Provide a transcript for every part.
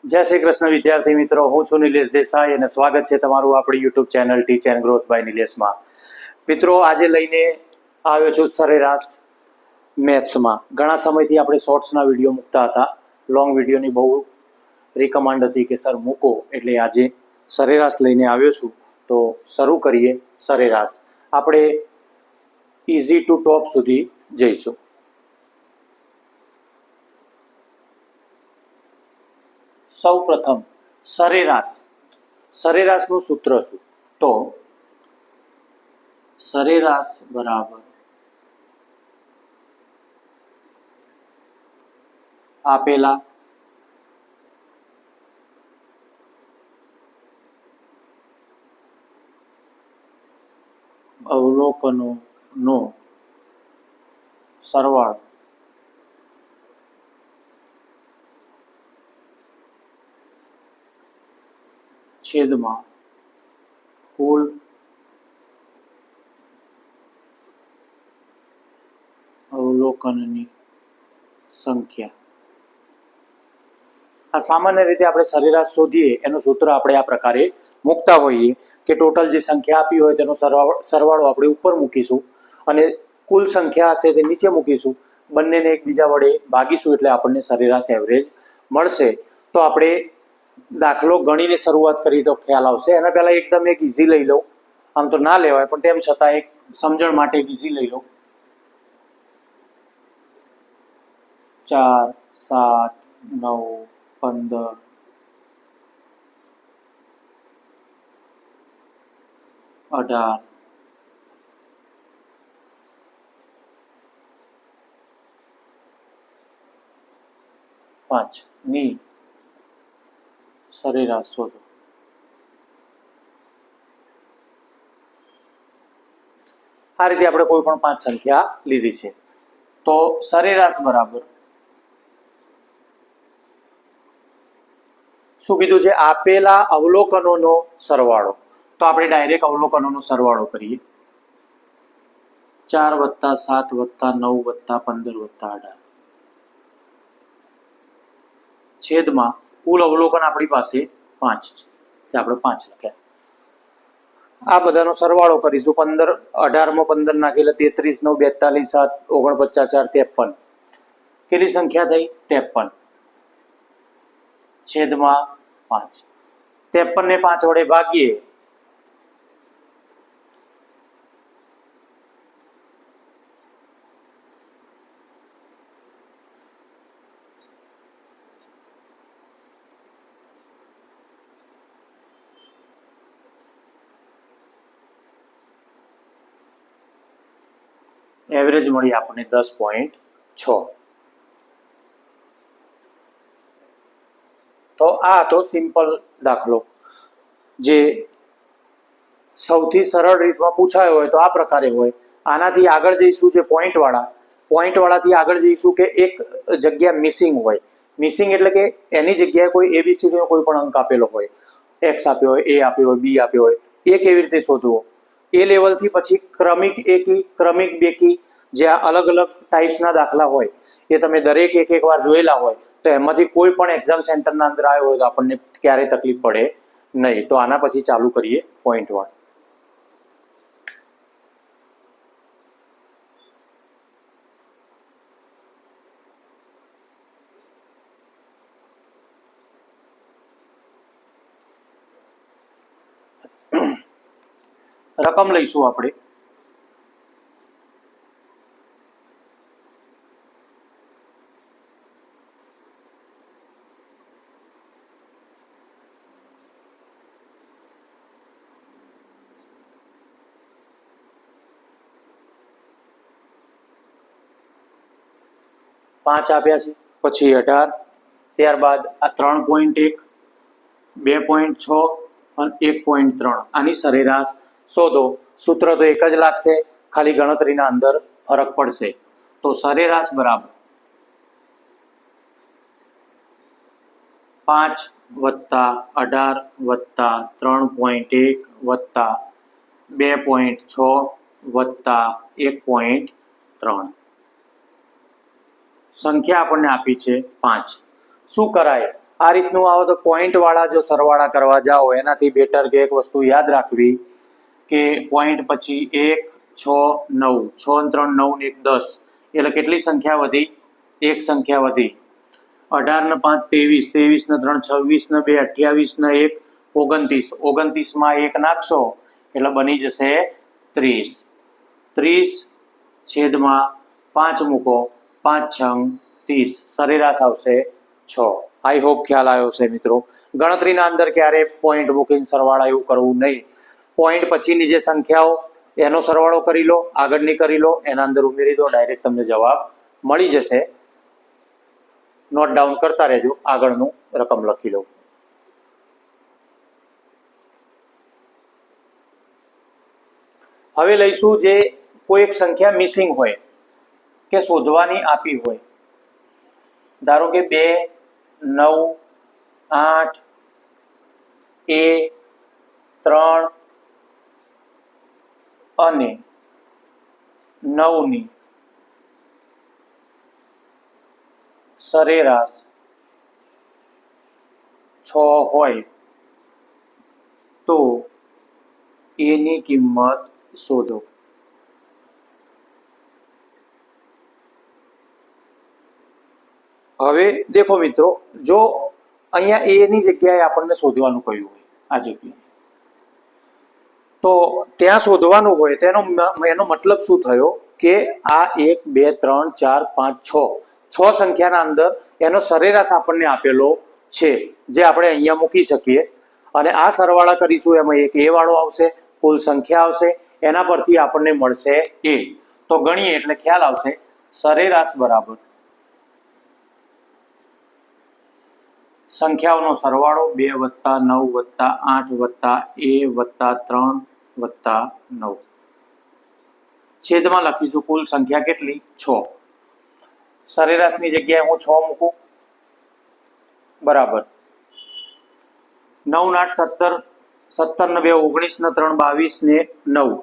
જય શ્રી કૃષ્ણ વિદ્યાર્થી મિત્રો, હું છું નિલેશ દેસાઈ અને સ્વાગત છે તમારું આપણી YouTube channel teach and growth by નિલેશમાં. મિત્રો, આજે લઈને આવ્યો છું સરેરાશ મેથ્સમાં. ઘણા સમયથી આપણે શોર્ટ્સના વિડીયો મૂકતા હતા, લોંગ વિડીયોની બહુ રિકમાન્ડ હતી કે સર મૂકો, એટલે આજે સરેરાશ લઈને આવ્યો છું. તો શરૂ કરીએ સરેરાશ. આપણે ઇઝી ટુ ટોપ સુધી જઈશું. સૌ પ્રથમ સરેરાશનું સૂત્ર શું? તો સરેરાશ બરાબર આપેલા અવલોકનોનો સરવાળો છેદમાં કુલ અવલોકનની સંખ્યા. આ સામાન્ય રીતે આપણે સરેરાશ શોધીએ એનું સૂત્ર આપણે આ પ્રકારે મૂકતા હોઈએ કે ટોટલ જે સંખ્યા આપી હોય તેનો સરવાળો આપણે ઉપર મૂકીશું અને કુલ સંખ્યા હશે તે નીચે મૂકીશું, બંનેને એકબીજા વડે ભાગીશું એટલે આપણને સરેરાશ એવરેજ મળશે. તો આપણે દાખલો ગણીને શરૂઆત કરી તો ખ્યાલ આવશે. એના પહેલા એકદમ એક ઇઝી લઈ લો, આમ તો ના લેવાય પણ તેમ છતાં એક સમજણ માટે એક ઇઝી લઈ લો. 4, 7, 9, 15, 18, 5 ની સરેરાશ શોધો. આ રીતે આપણે કોઈ પણ 5 સંખ્યા લીધી છે. તો સરેરાશ બરાબર શું કીધું છે? આપેલા અવલોકનોનો સરવાળો. તો આપણે ડાયરેક્ટ અવલોકનોનો સરવાળો કરીએ. 4 + 7 + 9 + 15 + 18 છેદમાં કુલ અવલોકન આપણી પાસે 5 છે, તે આપણે 5 લખ્યા. આ બધાનો સરવાળો કરીશું. 15 18 માં 15 નાખી એટલે 33 9 42 7 49 4 53. કેટલી સંખ્યા થઈ? 53 છેદમાં 5. 53 ને 5 વડે ભાગીએ એવરેજ મળી આપણને 10.6. તો આ હતો સિમ્પલ દાખલો, જે સૌથી સરળ રીતમાં પૂછાયો હોય તો આ પ્રકારે હોય. આનાથી આગળ જઈશું જે પોઈન્ટવાળાથી આગળ જઈશું કે એક જગ્યા મિસિંગ હોય. મિસિંગ એટલે કે એની જગ્યાએ કોઈ એબીસીડીનો કોઈ પણ અંક આપેલો હોય, એક્સ આપ્યો હોય, એ આપ્યો હોય, બી આપ્યો હોય, એ કેવી રીતે શોધવો એ લેવલથી પછી ક્રમિક એકી, ક્રમિક બેકી, જે આ અલગ અલગ ટાઈપ્સના દાખલા હોય એ તમે દરેક એક વાર જોયેલા હોય તો એમાંથી કોઈ પણ એક્ઝામ સેન્ટરના અંદર આવ્યો હોય તો આપણને ક્યારેય તકલીફ પડે નહીં. તો આના પછી ચાલુ કરીએ પોઈન્ટવાળા. રકમ લઈશું આપણે. પાંચ આપ્યા છે, પછી 18, ત્યારબાદ આ 3.1, 2.6 અને 1.3. આની સરેરાશ શોધો. સૂત્ર તો એક જ લાગશે, ખાલી ગણતરીના અંદર ફરક પડશે. તો સરેરાશ બરાબર 5 + 18 + 3.1 + 2.6 + 1.3. સંખ્યા આપણને આપી છે 5. શું કરાય? આ રીતનું આવો તો પોઈન્ટ વાળા જો સરવાળા કરવા જાઓ એનાથી બેટર કે એક વસ્તુ યાદ રાખવી કે પોઈન્ટ પછી 1 6 9 6 ને 3 9 ને 1 10 એટલે કેટલી સંખ્યા વધી? એક સંખ્યા વધી. 18 ને 5 23 23 ને 3 26 ને 2 28 ને 1 29 29 માં 1 નાખશો એટલે બની જશે 30. 30 છેદમાં 5 મૂકો 5 છંગ 30 સરેરાશ આવશે 6. આઈ હોપ ખ્યાલ આવ્યો છે મિત્રો. ગણતરીના અંદર ક્યારે પોઈન્ટ મૂકીને સરવાળા એવું કરવું નહીં. પોઈન્ટ પછીની જે સંખ્યાઓ એનો સરવાળો કરી લો, આગળની કરી લો, એના અંદર ઉમેરી દો, ડાયરેક્ટ તમને જવાબ મળી જશે. નોટ ડાઉન કરતા રહેજો, આગળનું રકમ લખી લો. હવે લઈશું જે કોઈ એક સંખ્યા મિસિંગ હોય કે શોધવાની આપી હોય. ધારો કે 2 9 8 એ 3 અને 9 ની સરેરાશ 6 હોય તો એની કિંમત શોધો. હવે દેખો મિત્રો, જો અહીંયા એ ની જગ્યાએ આપણને શોધવાનું કહ્યું હોય આ જગ્યાએ, તો ત્યાં શોધવાનું હોય તેનો એનો મતલબ શું થયો કે આ 1 2 3 4 5 6 સંખ્યાના અંદર એનો સરેરાશ આપણને આપેલો છે જે આપણે અહીંયા મૂકી શકીએ અને આ સરવાળા કરીશું એમાં એક એ વાળો આવશે, કુલ સંખ્યા આવશે, એના પરથી આપણને મળશે એ. તો ગણીએ એટલે ખ્યાલ આવશે. સરેરાશ બરાબર સંખ્યાઓનો સરવાળો 2 + 9 + 8 + a + 3 + 9 છેદમાં લખીશું કુલ સંખ્યા કેટલી? 6. સરેરાશની જગ્યાએ હું 6 મૂકું બરાબર 9 ને 8 17 17 ને 2 19 ને 3 22 ને 9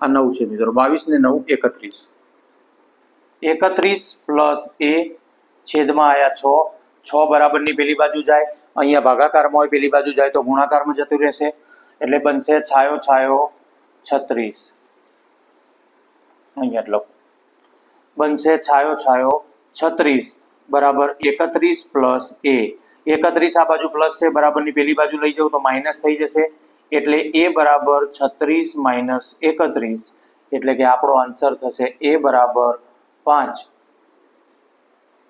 આ 9 છે મિત્રો. 22 ને 9 31 31 પ્લસ એ છેદમાં આયા 6 6 બરાબરની પેલી બાજુ જાય, અહીંયા ભાગાકારમાં હોય પેલી બાજુ જાય તો ગુણાકારમાં જતું રહેશે એટલે બનશે છાયો છાયો 36. અહીંયા જ લખો બનશે છાયો છાયો 36 બરાબર 31 પ્લસ એ 31 આ બાજુ પ્લસ છે બરાબરની પેલી બાજુ લઈ જાઉં તો માઇનસ થઈ જશે એટલે એ બરાબર 36 માઇનસ 31 એટલે કે આપણો આન્સર થશે એ બરાબર 5.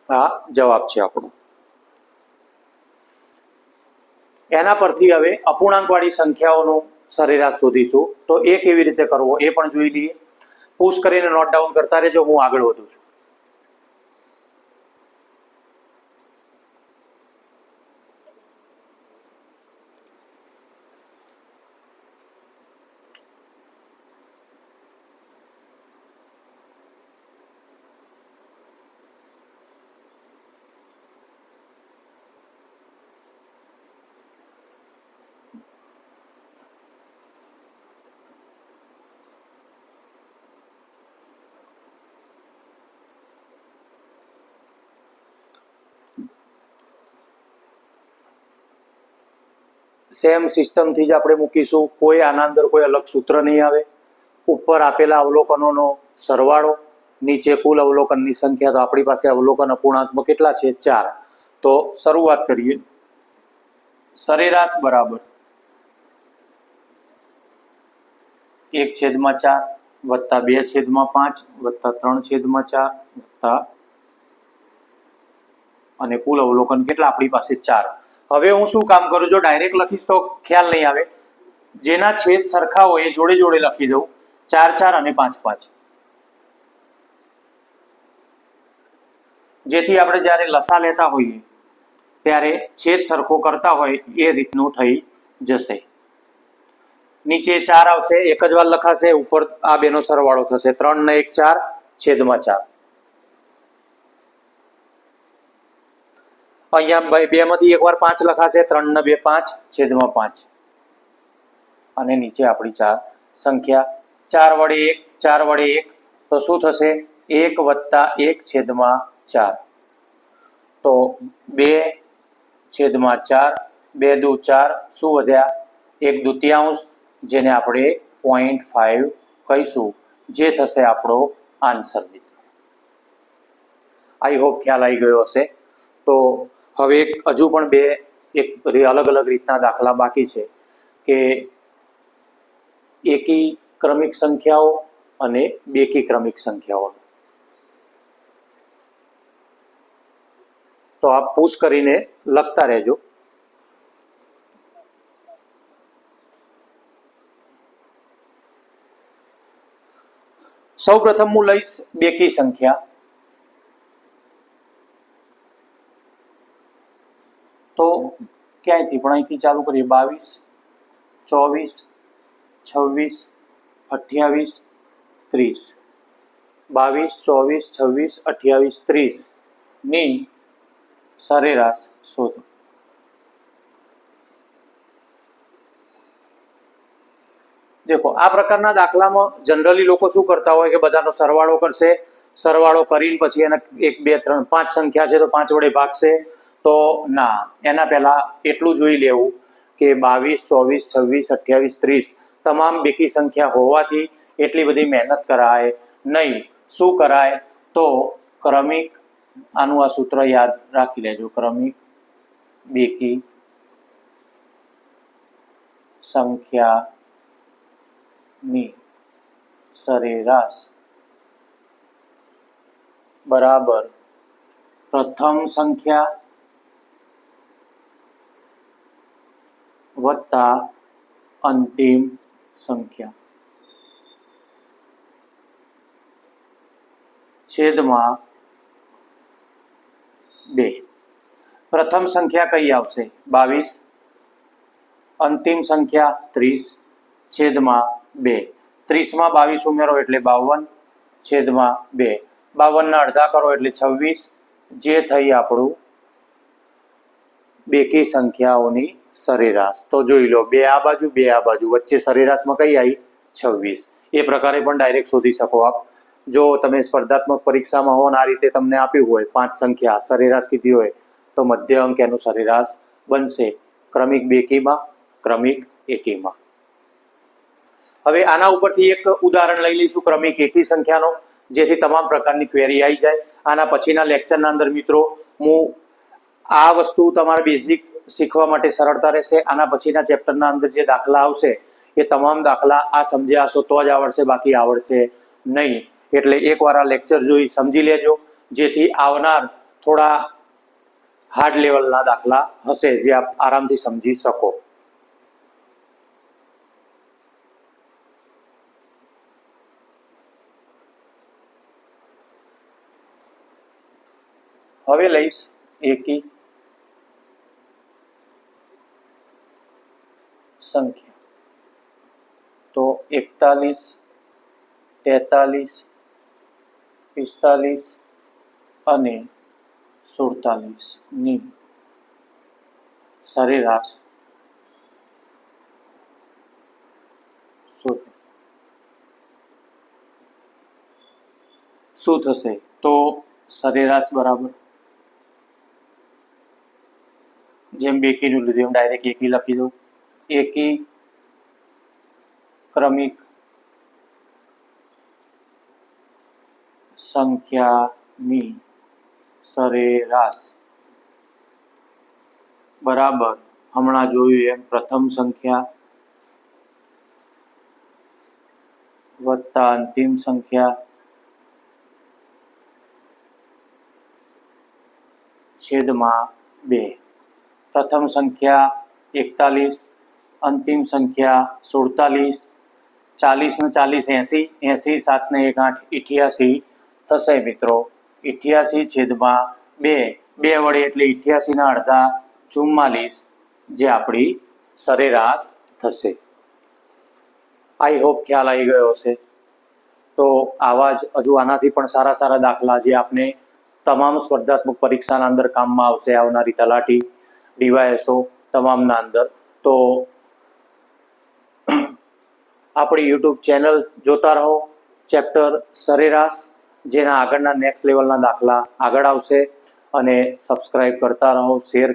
આ જવાબ છે આપણો. એના પરથી હવે અપૂર્ણાંકવાળી સંખ્યાઓનું સરેરાશ શોધીશું. તો એ કેવી રીતે કરવો એ પણ જોઈ લઈએ. પુશ કરીને નોટ ડાઉન કરતા રહેજો, હું આગળ વધું છું. સેમ સિસ્ટમથી જ આપણે મૂકીશું. કોઈ આના અંદર કોઈ અલગ સૂત્ર નહીં આવે. ઉપર આપેલા અવલોકનોનો સરવાળો, નીચે કુલ અવલોકનની સંખ્યા. તો આપણી પાસે અવલોકન અપૂર્ણાંકમાં કેટલા છે? 4. તો શરૂઆત કરીએ. સરેરાશ બરાબર 1/4 વત્તા 2/5 વત્તા 3/4 વત્તા અને કુલ અવલોકન કેટલા આપણી પાસે? 4. હવે હું શું કામ કરું? જો ડાયરેક્ટ લખીશ તો ખ્યાલ નહીં આવે. જેના છેદ સરખા હોય એ જોડે જોડે લખી દઉં. 4 4 અને 5 5, જેથી આપણે જ્યારે લસા લેતા હોઈએ ત્યારે છેદ સરખો કરતા હોય એ રીતનું થઈ જશે. નીચે 4 આવશે, એક જ વાર લખાશે, ઉપર આ બેનો સરવાળો થશે. 3 ને 1 4 છેદમાં 4. અહીંયા 2 માંથી એક વાર 5 લખાશે. 3 ને 2 5 છેદમાં 5 અને નીચે આપણી 4 સંખ્યા. 4 વડે 1 4 વડે 1 તો શું થશે? 1 + 1 છેદમાં 4. તો 2 છેદમાં 4, 2 દુ 4, શું વધ્યા 1/2, જેને આપણે 0.5 કહીશું, જે થશે આપણો આન્સર. આઈ હોપ ખ્યાલ આવી ગયો હશે. તો હવે હજુ પણ બે અલગ અલગ રીતના દાખલા બાકી છે કે એકી ક્રમિક સંખ્યાઓ અને બેકી ક્રમિક સંખ્યાઓ. તો આપ પુશ કરીને લખતા રહેજો. સૌપ્રથમ હું લઈશ બેકી સંખ્યા. તો ક્યાંયથી પણ અહીંથી ચાલુ કરીએ. 22, 24, 26, 28, 30. 22, 24, 26, 28, 30 ની સરેરાશ શોધો. દેખો, આ પ્રકારના દાખલામાં જનરલી લોકો શું કરતા હોય કે બધાનો સરવાળો કરશે. સરવાળો કરીને પછી એને 1, 2, 3, 5 સંખ્યા છે તો 5 વડે ભાગશે. તો ના, એના પહેલા એટલું જોઈ લેવું કે 22, 24, 26, 28, 30 તમામ બેકી સંખ્યા હોવાથી એટલી બધી મહેનત કરાય નહીં. શું કરાય? તો ક્રમિક, આનું આ સૂત્ર યાદ રાખી લેજો, ક્રમિક બેકી સંખ્યાની સરેરાશ બરાબર પ્રથમ સંખ્યા વત્તા અંતિમ સંખ્યા છેદમાં 2. પ્રથમ સંખ્યા કઈ આવશે? 22. અંતિમ સંખ્યા 30 છેદમાં 2. 30 માં 22 ઉમેરો એટલે 52 છેદમાં 2. 52 ના અડધા કરો એટલે 26, જે થઈ આપણું બેકી સંખ્યાઓની સરેરાશ. તો જોઈ લો, 2 આ બાજુ 2 આ બાજુ, વચ્ચે સરેરાશમાં કઈ આવી? 26. એ પ્રકારે પણ ડાયરેક્ટ શોધી શકો આપ. જો તમે સ્પર્ધાત્મક પરીક્ષામાં હો આ રીતે તમને આપ્યું હોય 5 સંખ્યા સરેરાશ કીધી હોય તો મધ્ય અંક એનું સરેરાશ બનશે ક્રમિક બેકીમાં, ક્રમિક એકીમાં. હવે આના ઉપરથી એક ઉદાહરણ લઈ લઈશું ક્રમિક એકી સંખ્યાનો, જેથી તમામ પ્રકારની ક્વેરી આવી જાય. આના પછીના લેક્ચરના અંદર મિત્રો હું આ વસ્તુ તમારે બેઝિક શીખવા માટે સરળતા રહેશે. આના પછીના ચેપ્ટરના અંદર જે દાખલા આવશે એ તમામ દાખલા આ સમજ્યા હશો તો જ આવડશે, બાકી આવડશે નહીં. એટલે એકવાર આ લેક્ચર જોઈ સમજી લેજો, જેથી આવનાર થોડા હાર્ડ લેવલના દાખલા હશે જે આપ આરામથી સમજી શકો. હવે લઈશ એકી સંખ્યા. તો 41, 43, 45 અને 47 ની સરેરાશ શોધો. શું થશે? તો સરેરાશ બરાબર જેમ બેકીનું લીધું એમ ડાયરેક્ટ એકી લખી દો. એકી ક્રમિક સંખ્યાની સરેરાશ બરાબર હમણાં જોયું એમ પ્રથમ સંખ્યા વત્તા અંતિમ સંખ્યા છેદમાં 2. પ્રથમ સંખ્યા 41, અંતિમ સંખ્યા 47, 40 ને 40 80, 80 7 ને 1 8, 88 થશે મિત્રો. 88 છેદમાં 2. 2 વડે એટલે 88 ના અડધા 44, જે આપણી સરેરાશ થશે. આઈ હોપ ખ્યાલ આવી ગયો હશે. તો આવા જ હજુ આનાથી પણ સારા સારા દાખલા જે આપણે તમામ સ્પર્ધાત્મક પરીક્ષાના અંદર કામમાં આવશે, આવનારી તલાટી, ડીવાયએસઓ તમામના અંદર. તો આપણી યુટ્યુબ ચેનલ જોતા રહો. ચેપ્ટર સરેરાશ, જેના આગળના નેક્સ્ટ લેવલના દાખલા આગળ આવશે, અને સબસ્ક્રાઇબ કરતા રહો, શેર